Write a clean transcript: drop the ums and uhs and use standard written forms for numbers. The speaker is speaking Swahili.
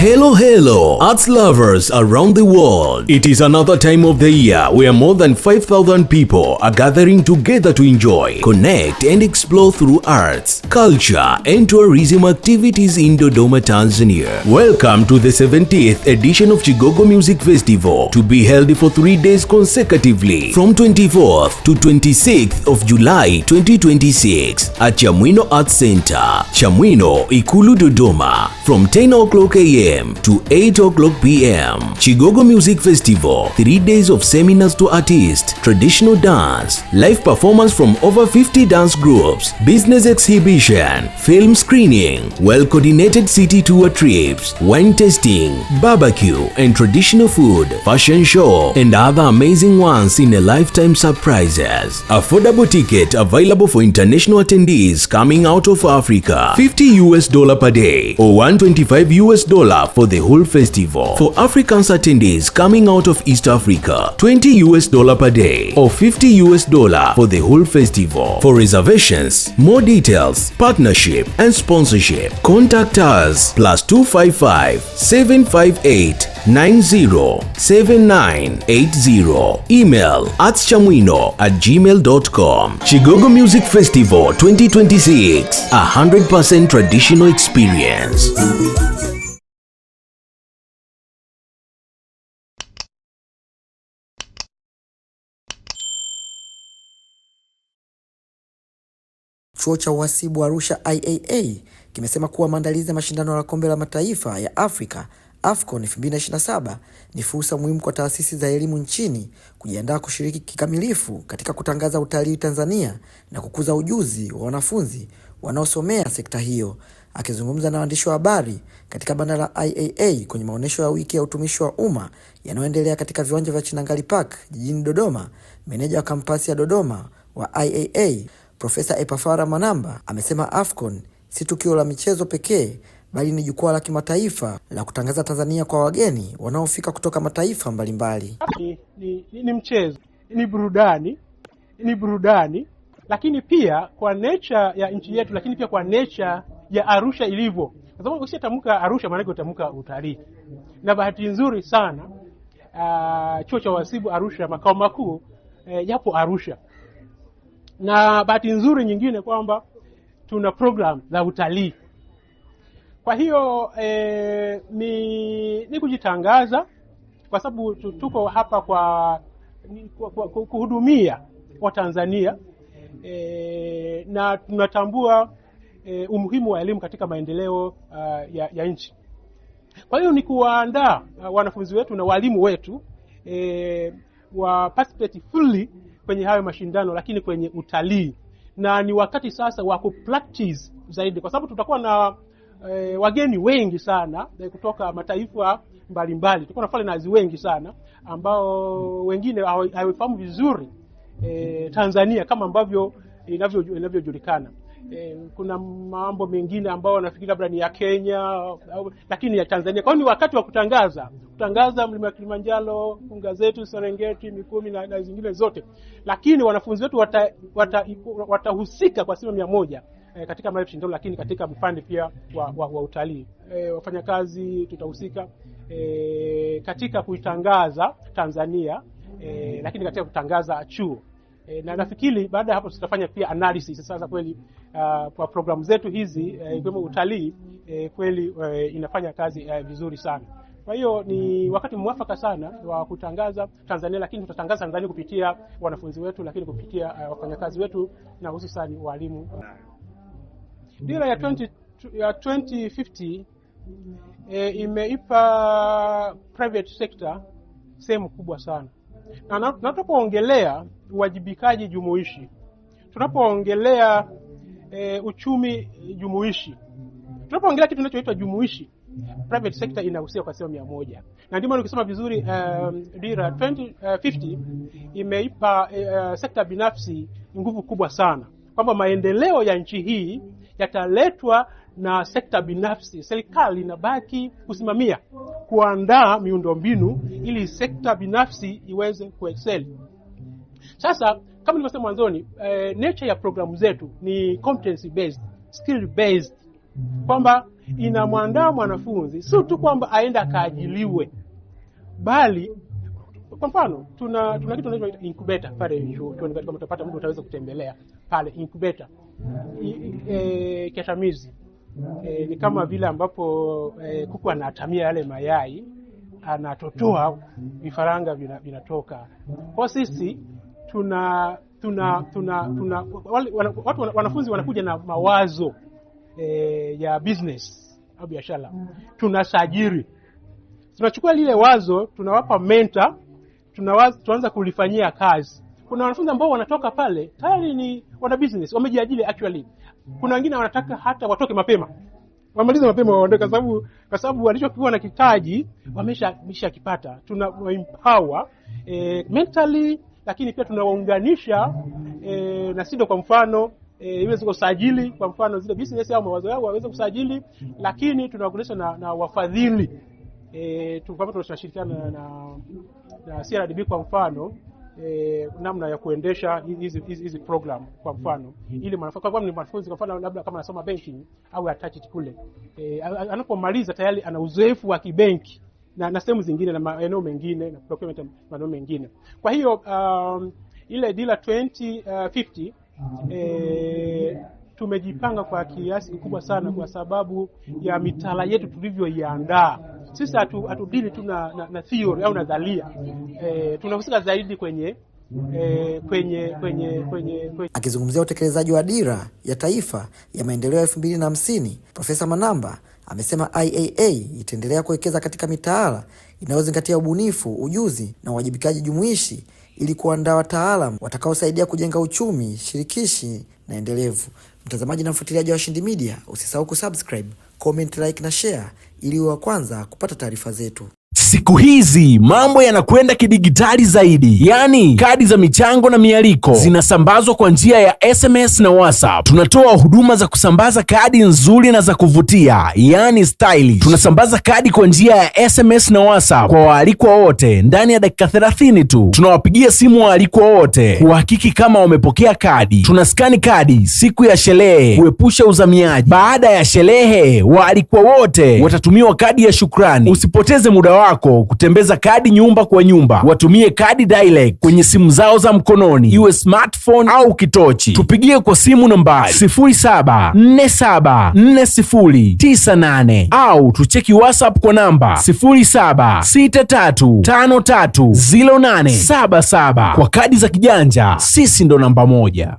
Hello, arts lovers around the world. It is another time of the year where more than 5,000 people are gathering together to enjoy, connect and explore through arts, culture and tourism activities in Dodoma, Tanzania. Welcome to the 70th edition of Chigogo Music Festival, to be held for 3 days consecutively from 24th to 26th of July 2026 at Chamwino Arts Center, Chamwino, Ikulu, Dodoma, from 10 o'clock a.m. to 8 o'clock p.m. Chigogo Music Festival, 3 days of seminars to artists, traditional dance, live performance from over 50 dance groups, business exhibition, film screening, well-coordinated city tour trips, wine tasting, barbecue and traditional food, fashion show, and other amazing ones in a lifetime surprises. Affordable ticket available for international attendees coming out of Africa, $50 per day or $125 for the whole festival. For Africans attendees coming out of East Africa, $20 per day or $50 for the whole festival. For reservations, more details, partnership and sponsorship, contact us +255 758 907980. Email artschamwino@gmail.com. Chigogo Music Festival 2026, 100% traditional experience. Chuo cha uhasibu Arusha IAA kimesema kuwa maandalizi ya mashindano ya kombe la mataifa ya Afrika AFCON 2027 ni fursa muhimu kwa taasisi za elimu nchini kujiandaa kushiriki kikamilifu katika kutangaza utalii Tanzania na kukuza ujuzi wa wanafunzi wanaosomea sekta hiyo. Akizungumza na waandishi wa habari katika banda la IAA kwenye maonesho ya wiki ya utumishi wa umma yanayoendelea katika viwanja vya Chinangali Park jijini Dodoma, meneja wa kampasi ya Dodoma wa IAA Profesa Epafara Manamba amesema AFCON si tukio la michezo pekee, bali ni jukwaa la kimataifa la kutangaza Tanzania kwa wageni wanaofika kutoka mataifa mbalimbali. Ni mchezo, ni burudani, lakini pia kwa nature ya nchi yetu, lakini pia kwa nature ya Arusha ilivyo. Kwa sababu ukishatamka Arusha maana yake utatamka utalii. Na bahati nzuri sana chuo cha uhasibu Arusha makao makuu yapo Arusha. Na bahati nzuri nyingine kwamba tuna program za utalii. Kwa hiyo ni kujitangaza, kwa sababu tuko hapa kwa kuhudumia Watanzania, na tunatambua umuhimu wa elimu katika maendeleo ya nchi. Kwa hiyo ni kuwaandaa wanafunzi wetu na walimu wetu wa participate fully kwenye hayo mashindano, lakini kwenye utalii. Na ni wakati sasa wa kupractice zaidi, kwa sababu tutakuwa na wageni wengi sana kutoka mataifa mbalimbali. Tutakuwa na foreigners wengi sana ambao wengine hawafahamu vizuri Tanzania kama ambavyo inavyojulikana. Kuna mambo mengine ambao wanafikiri labda ni ya Kenya lakini ya Tanzania. Kwa hiyo ni wakati wa kutangaza mlima Kilimanjaro, mbuga zetu Serengeti, Mikumi na zingine zote. Lakini wanafunzi wetu watahusika kwa 100% katika mashindano, lakini katika upande pia wa utalii. Wafanyakazi tutahusika katika kuitangaza Tanzania, lakini katika kutangaza chuo. Na nafikiri baada ya hapo tutafanya pia analysis sasa kweli kwa programu zetu hizi kama utalii kweli inafanya kazi vizuri sana. Kwa hiyo ni wakati mwafaka sana wa kutangaza Tanzania, lakini tutatangaza Tanzania kupitia wanafunzi wetu, lakini kupitia wafanyakazi wetu na hususan walimu. Dira ya 2050 imeipa private sector sehemu kubwa sana. Na tunapoongelea uwajibikaji jumuishi, tunapoongelea uchumi jumuishi, tunapoongelea kitu kinachoitwa jumuishi, private sector inahusika kwa 100%. Na ndio maana ukisema vizuri dira 2050 imeipa sekta binafsi nguvu kubwa sana, kwamba maendeleo ya nchi hii yataletwa na sekta binafsi. Serikali inabaki kusimamia, kuandaa miundombinu ili sekta binafsi iweze kuexcel. Sasa kama nilivyosema mwanzoni, nature ya programu zetu ni competency based, skill based kwamba inamwandaa mwanafunzi sio tu kwamba aenda akaajiliwe, bali kwa mfano tuna kitu tunaitwa incubator pale chuoni, kama utapata mtu utaweza kutembelea pale incubator. Kiatamizi ni kama vile ambapo kuku anatamia yale mayai, anatotoa vifaranga vinatoka. Kwa sisi wanafunzi wanakuja na mawazo ya business au biashara, tunasajili, tunachukua lile wazo, tunawapa mentor, tunaanza kulifanyia kazi. Kuna wanafunzi ambao wanatoka pale tayari ni wana business, wamejiajiri actually. Kuna wengine wanataka hata watoke mapema, wamalize mapema waondoke, kwa sababu walichokuwa na kitaji wameshakipata. Tuna empower mentally, lakini pia tunawaunganisha na SIDO. Kwa mfano iweze kusajili, kwa mfano zile business au mawazo yao waweze kusajili, lakini tunawakulisha na wafadhili. Tunashirikiana na CRDB kwa mfano, namna ya kuendesha hizi program. Kwa mfano ili mwanafunzi kwa mfano labda kama anasoma banking au attached kule, anapomaliza tayari ana uzoefu wa kibenki na sehemu zingine na maeneo mengine na procurement maeneo mengine. Kwa hiyo ile dira 2050 tumejipanga kwa kiasi kikubwa sana kwa sababu ya mitaala yetu tulivyoiandaa. Sisi hatudili tu na theory au nadharia, tunahusika zaidi kwenye Akizungumzia utekelezaji wa dira ya taifa ya maendeleo ya 2050, Profesa Manamba amesema IAA itaendelea kuwekeza katika mitaala inayozingatia ubunifu, ujuzi na uwajibikaji jumuishi ili kuandaa wataalamu watakaosaidia kujenga uchumi shirikishi na endelevu. Mtazamaji na mfuatiliaji wa Washindi Media, usisahau kusubscribe, comment, like na share ili uwe wa kwanza kupata taarifa zetu. Siku hizi mambo yanakwenda kidigitali zaidi, yani kadi za michango na mialiko zinasambazwa kwa njia ya SMS na WhatsApp. Tunatoa huduma za kusambaza kadi nzuri na za kuvutia, yani stylish. Tunasambaza kadi kwa njia ya SMS na WhatsApp kwa waalikwa wote ndani ya dakika 30 tu. Tunawapigia simu waalikwa wote kuhakiki kama wamepokea kadi. Tunaskani kadi siku ya sherehe kuepusha uzamiaji. Baada ya sherehe, waalikwa wote watatumiwa kadi ya shukrani. Usipoteze muda wako kutembeza kadi nyumba kwa nyumba. Watumie kadi direct kwenye simu zao za mkononi, iwe smartphone au kitochi. Tupigie kwa simu nambari 07474098 au tucheki WhatsApp kwa namba 0763530877. Kwa kadi za kijanja, sisi ndo namba 1.